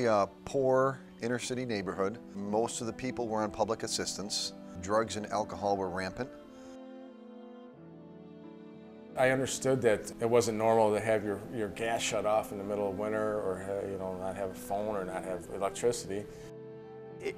very poor inner city neighborhood. Most of the people were on public assistance. Drugs and alcohol were rampant. I understood that it wasn't normal to have your gas shut off in the middle of winter, or not have a phone or not have electricity.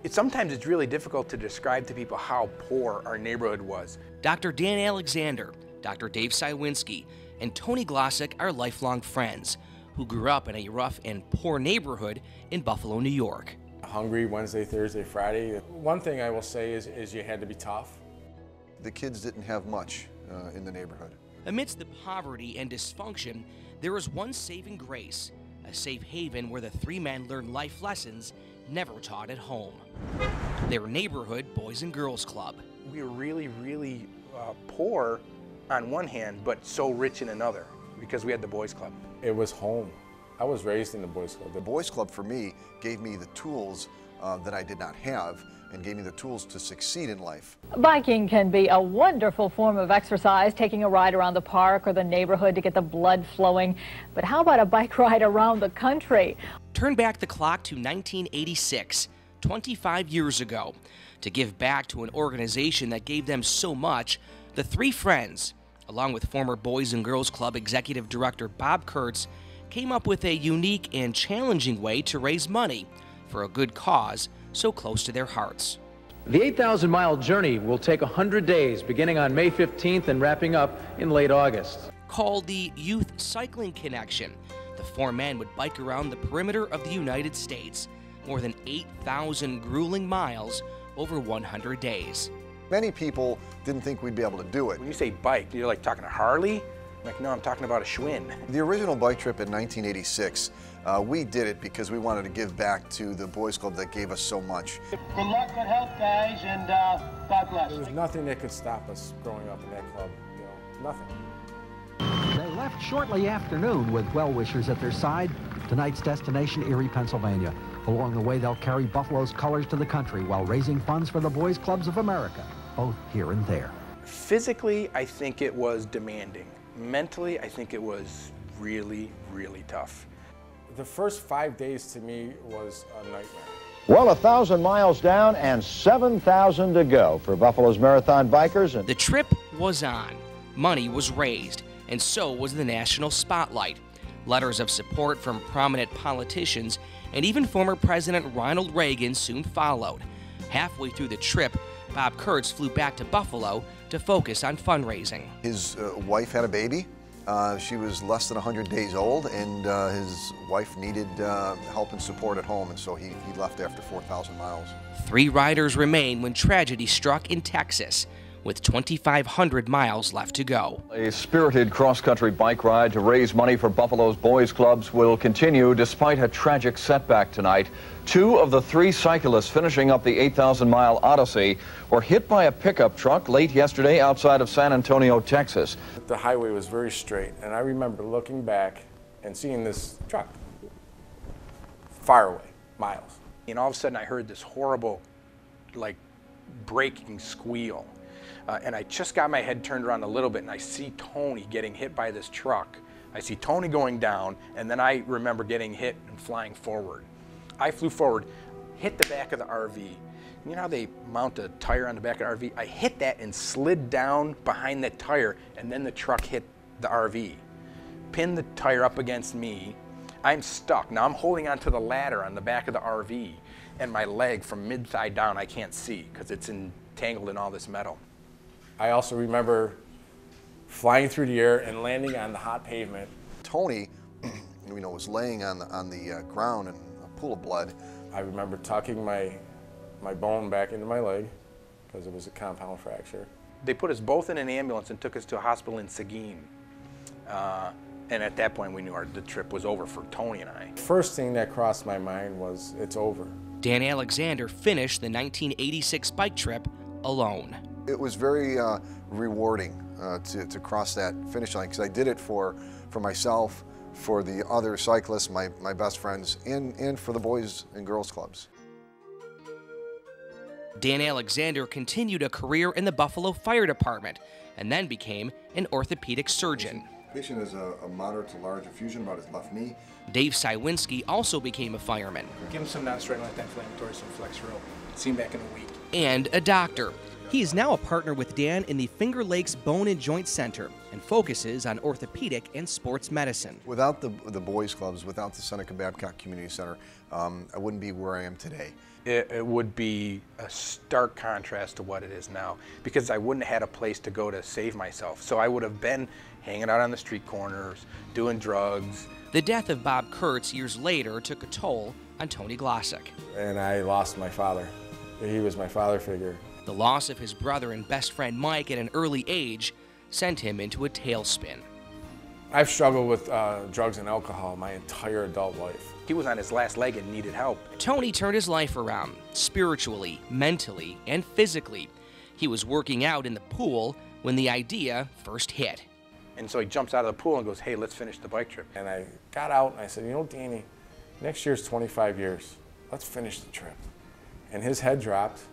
Sometimes it's really difficult to describe to people how poor our neighborhood was. Dr. Dan Alexander, Dr. Dave Sywinski, and Tony Glossick are lifelong friends who grew up in a rough and poor neighborhood in Buffalo, New York. Hungry Wednesday, Thursday, Friday. One thing I will say is you had to be tough. The kids didn't have much in the neighborhood. Amidst the poverty and dysfunction, there was one saving grace, a safe haven where the three men learned life lessons never taught at home. Their neighborhood Boys and Girls Club. We were really, really poor on one hand, but so rich in another, because we had the Boys Club. It was home. I was raised in the Boys Club. The Boys Club for me gave me the tools that I did not have, and gave me the tools to succeed in life. Biking can be a wonderful form of exercise, taking a ride around the park or the neighborhood to get the blood flowing. But how about a bike ride around the country? Turn back the clock to 1986, 25 years ago. To give back to an organization that gave them so much, the three friends, along with former Boys and Girls Club Executive Director Bob Kurtz, came up with a unique and challenging way to raise money for a good cause so close to their hearts. The 8,000-mile journey will take 100 days, beginning on May 15th and wrapping up in late August. Called the Youth Cycling Connection, the four men would bike around the perimeter of the United States, more than 8,000 grueling miles over 100 days. Many people didn't think we'd be able to do it. When you say bike, you're like talking a Harley? I'm like, no, I'm talking about a Schwinn. The original bike trip in 1986, we did it because we wanted to give back to the Boys Club that gave us so much. Good luck, good health, guys, and God bless. There was nothing that could stop us growing up in that club, nothing. They left shortly after noon with well-wishers at their side. Tonight's destination, Erie, Pennsylvania. Along the way, they'll carry Buffalo's colors to the country while raising funds for the Boys Clubs of America, both here and there. Physically, I think it was demanding. Mentally, I think it was really, really tough. The first 5 days to me was a nightmare. Well, 1,000 miles down and 7,000 to go for Buffalo's marathon bikers. The trip was on, money was raised, and so was the national spotlight. Letters of support from prominent politicians and even former President Ronald Reagan soon followed. Halfway through the trip, Bob Kurtz flew back to Buffalo to focus on fundraising. His wife had a baby. She was less than 100 days old, and his wife needed help and support at home, and so he left after 4,000 miles. 3 riders remain when tragedy struck in Texas, with 2,500 miles left to go. A spirited cross-country bike ride to raise money for Buffalo's Boys Clubs will continue despite a tragic setback tonight. 2 of the 3 cyclists finishing up the 8,000-mile odyssey were hit by a pickup truck late yesterday outside of San Antonio, Texas. The highway was very straight, and I remember looking back and seeing this truck far away, miles. And all of a sudden I heard this horrible, like, braking squeal. And I just got my head turned around a little bit, and I see Tony getting hit by this truck. I see Tony going down, and then I remember getting hit and flying forward. I flew forward, hit the back of the RV. You know how they mount a tire on the back of the RV? I hit that and slid down behind that tire, and then the truck hit the RV. Pinned the tire up against me. I'm stuck. Now I'm holding onto the ladder on the back of the RV, and my leg from mid-thigh down I can't see because it's entangled in all this metal. I also remember flying through the air and landing on the hot pavement. Tony, was laying on the ground in a pool of blood. I remember tucking my bone back into my leg because it was a compound fracture. They put us both in an ambulance and took us to a hospital in Seguin. And at that point we knew the trip was over for Tony and I. First thing that crossed my mind was, it's over. Dan Alexander finished the 1986 bike trip alone. It was very rewarding to cross that finish line, because I did it for myself, for the other cyclists, my best friends, and for the Boys and Girls Clubs. Dan Alexander continued a career in the Buffalo Fire Department and then became an orthopedic surgeon. Patient has a moderate to large effusion about his left knee. Dave Sywinski also became a fireman. Give him some non-steroidal anti-inflammatory, some Flexeril. See him back in a week. And a doctor. He is now a partner with Dan in the Finger Lakes Bone and Joint Center and focuses on orthopedic and sports medicine. Without the boys clubs, without the Seneca Babcock Community Center, I wouldn't be where I am today. It would be a stark contrast to what it is now, because I wouldn't have had a place to go to save myself. So I would have been hanging out on the street corners, doing drugs. The death of Bob Kurtz years later took a toll on Tony Glossick. And I lost my father. He was my father figure. The loss of his brother and best friend Mike at an early age sent him into a tailspin. I've struggled with drugs and alcohol my entire adult life. He was on his last leg and needed help. Tony turned his life around, spiritually, mentally, and physically. He was working out in the pool when the idea first hit. And so he jumps out of the pool and goes, hey, let's finish the bike trip. And I got out and I said, you know, Danny, next year's 25 years. Let's finish the trip. And his head dropped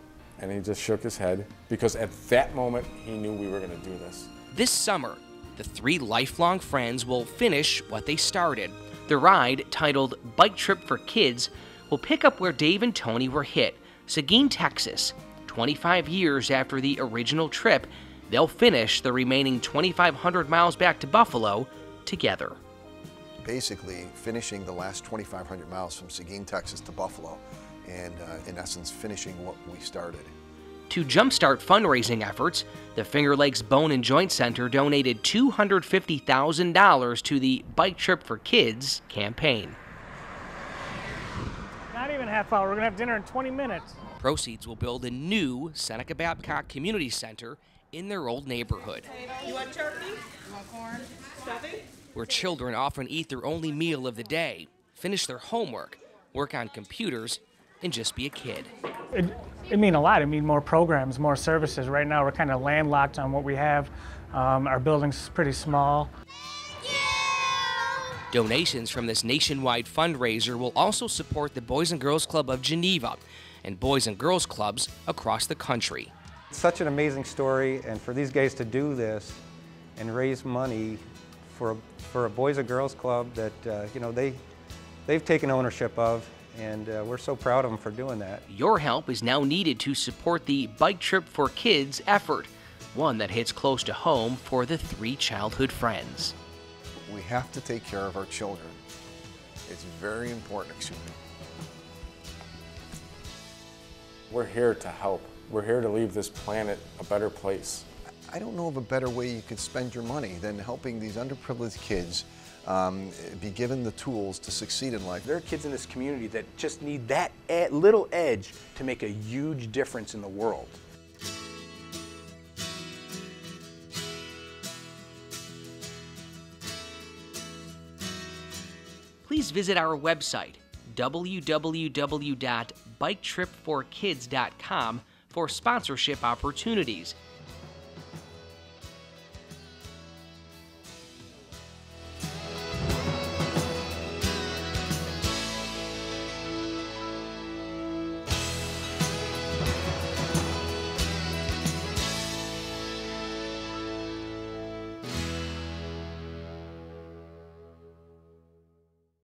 and he just shook his head because at that moment he knew we were going to do this. This summer, the three lifelong friends will finish what they started. The ride, titled Bike Trip for Kids, will pick up where Dave and Tony were hit, Seguin, Texas. 25 years after the original trip, they'll finish the remaining 2,500 miles back to Buffalo together. Basically, finishing the last 2,500 miles from Seguin, Texas to Buffalo, and in essence, finishing what we started. To jumpstart fundraising efforts, the Finger Lakes Bone and Joint Center donated $250,000 to the Bike Trip for Kids campaign. Not even a half hour. We're going to have dinner in 20 minutes. Proceeds will build a new Seneca Babcock Community Center in their old neighborhood. You want turkey? You want corn? Stuffing? Where children often eat their only meal of the day, finish their homework, work on computers, and just be a kid. It mean a lot. It mean more programs, more services. Right now we're kind of landlocked on what we have. Our building's pretty small. Donations from this nationwide fundraiser will also support the Boys and Girls Club of Geneva and Boys and Girls Clubs across the country. It's such an amazing story, and for these guys to do this and raise money for a Boys and Girls Club that you know, they've taken ownership of, and we're so proud of them for doing that. Your help is now needed to support the Bike Trip for Kids effort, one that hits close to home for the three childhood friends. We have to take care of our children. It's very important, excuse me. We're here to help. We're here to leave this planet a better place. I don't know of a better way you could spend your money than helping these underprivileged kids be given the tools to succeed in life. There are kids in this community that just need that little edge to make a huge difference in the world. Please visit our website, www.biketripforkids.com, for sponsorship opportunities